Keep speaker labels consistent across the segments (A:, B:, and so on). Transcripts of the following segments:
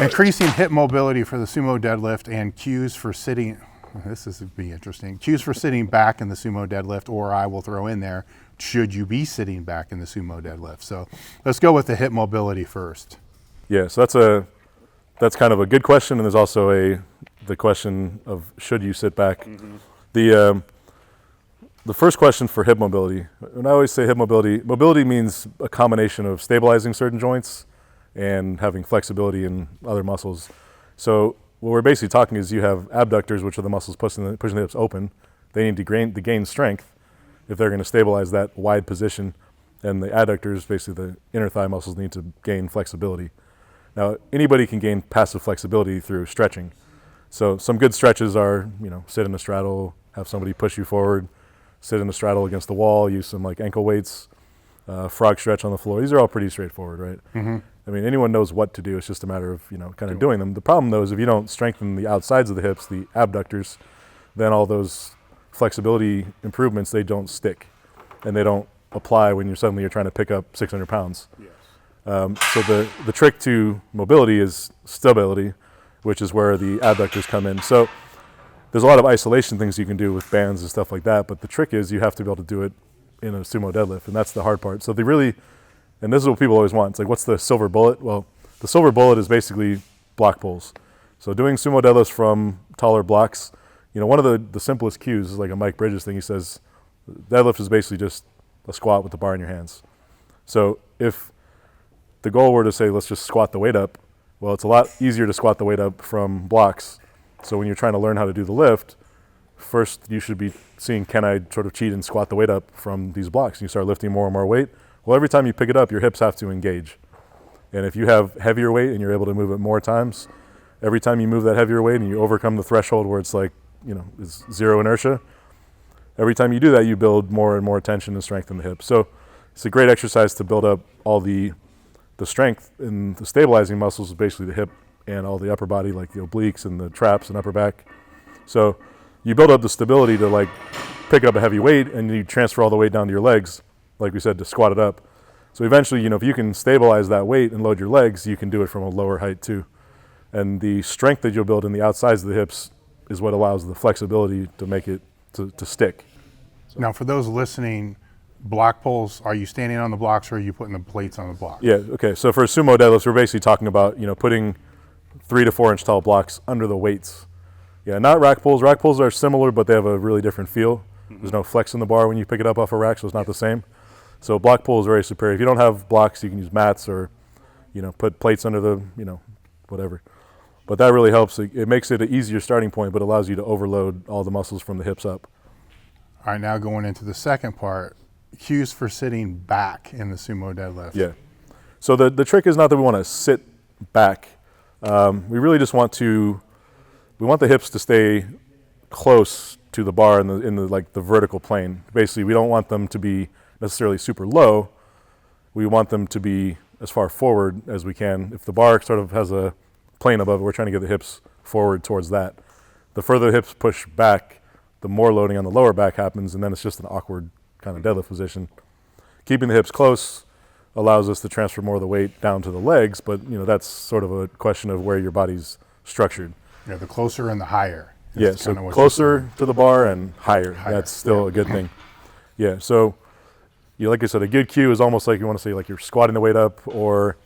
A: Increasing hip mobility for the sumo deadlift and cues for sitting. This is be interesting. Cues for sitting back in the sumo deadlift, or I will throw in there, should you be sitting back in the sumo deadlift? So let's go with the hip mobility first.
B: Yeah, so that's kind of a good question, and there's also the question of should you sit back. The first question for hip mobility, when I always say hip mobility means a combination of stabilizing certain joints and having flexibility in other muscles. So what we're basically talking is you have abductors, which are the muscles pushing the hips open. They need to gain strength if they're going to stabilize that wide position, and the adductors, basically the inner thigh muscles, need to gain flexibility. Now, anybody can gain passive flexibility through stretching. So some good stretches are, sit in a straddle, have somebody push you forward, sit in a straddle against the wall, use some like ankle weights, frog stretch on the floor. These are all pretty straightforward, right? I mean, anyone knows what to do. It's just a matter of, kind of doing them. The problem, though, is if you don't strengthen the outsides of the hips, the abductors, then all those flexibility improvements, they don't stick, and they don't apply when you're trying to pick up 600 pounds. So the trick to mobility is stability, which is where the abductors come in. So there's a lot of isolation things you can do with bands and stuff like that, but the trick is you have to be able to do it in a sumo deadlift, and that's the hard part. So and this is what people always want. It's like, what's the silver bullet? Well, the silver bullet is basically block pulls. So doing sumo deadlifts from taller blocks, one of the simplest cues is like a Mike Bridges thing. He says deadlift is basically just a squat with the bar in your hands. So if the goal were to say, let's just squat the weight up, well, it's a lot easier to squat the weight up from blocks. So when you're trying to learn how to do the lift, first you should be seeing, can I sort of cheat and squat the weight up from these blocks? And you start lifting more and more weight. Well, every time you pick it up, your hips have to engage. And if you have heavier weight and you're able to move it more times, every time you move that heavier weight and you overcome the threshold where it's like, it's zero inertia, every time you do that, you build more and more tension and strength in the hips. So it's a great exercise to build up all the strength in the stabilizing muscles, basically the hip and all the upper body, like the obliques and the traps and upper back. So you build up the stability to like pick up a heavy weight, and you transfer all the weight down to your legs, like we said, to squat it up. So eventually, if you can stabilize that weight and load your legs, you can do it from a lower height too. And the strength that you'll build in the outsides of the hips is what allows the flexibility to make it to stick. So.
A: Now, for those listening, block pulls, are you standing on the blocks or are you putting the plates on the blocks?
B: Yeah, okay. So for sumo deadlifts, we're basically talking about, putting 3 to 4 inch tall blocks under the weights. Yeah, not rack pulls. Rack pulls are similar, but they have a really different feel. There's no flex in the bar when you pick it up off a rack, so it's not the same. So block pull is very superior. If you don't have blocks, you can use mats or, put plates under the, whatever. But that really helps. It makes it an easier starting point, but allows you to overload all the muscles from the hips up.
A: All right, now going into the second part, cues for sitting back in the sumo deadlift.
B: Yeah. So the trick is not that we want to sit back. We really just want the hips to stay close to the bar in the vertical plane. Basically, we don't want them to be necessarily super low. We want them to be as far forward as we can. If the bar sort of has a plane above it, we're trying to get the hips forward towards that. The further the hips push back, the more loading on the lower back happens, and then it's just an awkward kind of deadlift position. Keeping the hips close allows us to transfer more of the weight down to the legs, but that's sort of a question of where your body's structured.
A: Yeah, the closer and the higher.
B: Yeah, so closer to the bar and higher. That's still a good thing. Yeah, so like I said, a good cue is almost like you want to say like you're squatting the weight up, or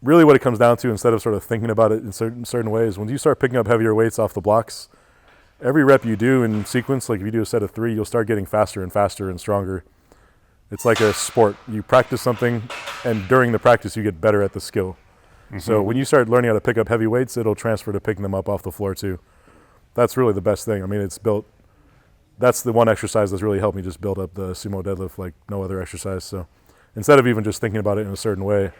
B: really what it comes down to, instead of sort of thinking about it in certain ways, when you start picking up heavier weights off the blocks, every rep you do in sequence, like if you do a set of 3, you'll start getting faster and faster and stronger. It's like a sport. You practice something, and during the practice, you get better at the skill. So when you start learning how to pick up heavy weights, it'll transfer to picking them up off the floor too. That's really the best thing. I mean, that's the one exercise that's really helped me just build up the sumo deadlift like no other exercise. So instead of even just thinking about it in a certain way,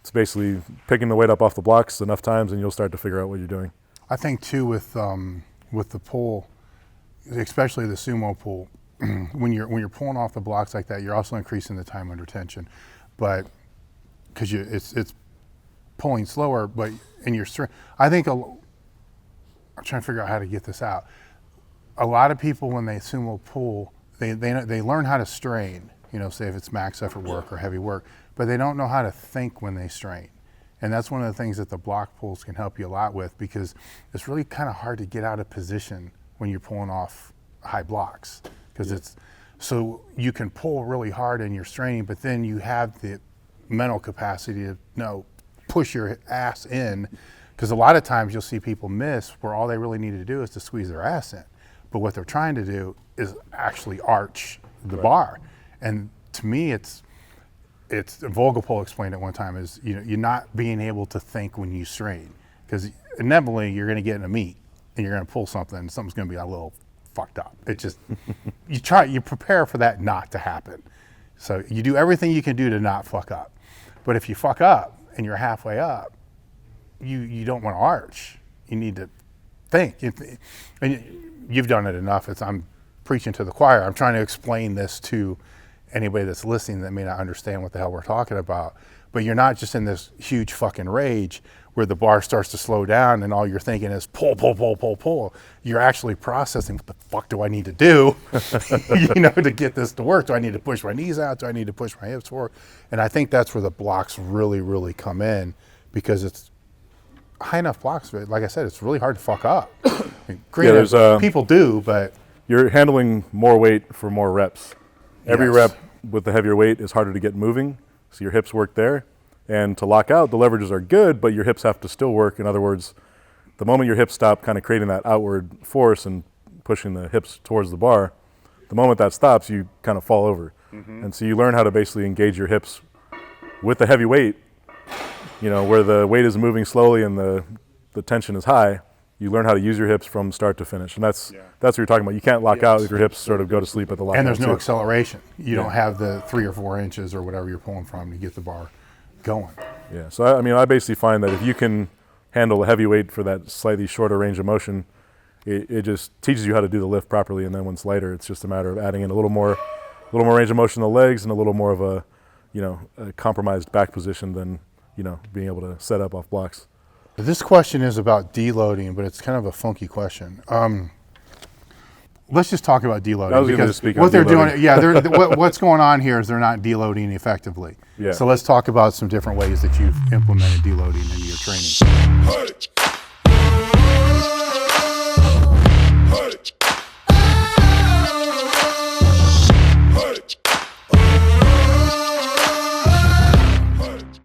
B: it's basically picking the weight up off the blocks enough times, and you'll start to figure out what you're doing.
A: I think too with the pull, especially the sumo pull, when you're pulling off the blocks like that, you're also increasing the time under tension, but because it's pulling slower, but in your strength. I think I'm trying to figure out how to get this out. A lot of people, when they sumo pull, they learn how to strain. Say if it's max effort work or heavy work, but they don't know how to think when they strain. And that's one of the things that the block pulls can help you a lot with, because it's really kind of hard to get out of position when you're pulling off high blocks, because it's so you can pull really hard and you're straining, but then you have the mental capacity to push your ass in, because a lot of times you'll see people miss where all they really need to do is to squeeze their ass in, but what they're trying to do is actually arch the bar. And to me, it's Volgapol explained it one time, is you're not being able to think when you strain, because inevitably you're going to get in a meet and you're going to pull something and something's going to be a little fucked up. It just you prepare for that not to happen, so you do everything you can do to not fuck up. But if you fuck up and you're halfway up, you don't want to arch. You need to think. And you've done it enough. I'm preaching to the choir. I'm trying to explain this to anybody that's listening that may not understand what the hell we're talking about. But you're not just in this huge fucking rage where the bar starts to slow down and all you're thinking is pull, pull, pull, pull, pull. You're actually processing, what the fuck do I need to do, to get this to work? Do I need to push my knees out? Do I need to push my hips forward? And I think that's where the blocks really, really come in, because it's high enough blocks. Like I said, it's really hard to fuck up. People do, but
B: you're handling more weight for more reps. Every rep with the heavier weight is harder to get moving, so your hips work there. And to lock out, the leverages are good, but your hips have to still work. In other words, the moment your hips stop kind of creating that outward force and pushing the hips towards the bar, the moment that stops, you kind of fall over. Mm-hmm. And so you learn how to basically engage your hips with the heavy weight, where the weight is moving slowly and the tension is high. You learn how to use your hips from start to finish. And that's what you're talking about. You can't lock out if your hips sort of go to sleep at the lockout.
A: And there's no acceleration. You don't have the 3 or 4 inches or whatever you're pulling from to get the bar going.
B: Yeah, so I basically find that if you can handle a heavy weight for that slightly shorter range of motion, it just teaches you how to do the lift properly. And then when it's lighter, it's just a matter of adding in a little more range of motion in the legs and a little more of a compromised back position than being able to set up off blocks.
A: This question is about deloading, but it's kind of a funky question. Let's just talk about deloading, because what they're doing, what's going on here is they're not deloading effectively. Yeah. So let's talk about some different ways that you've implemented deloading in your training.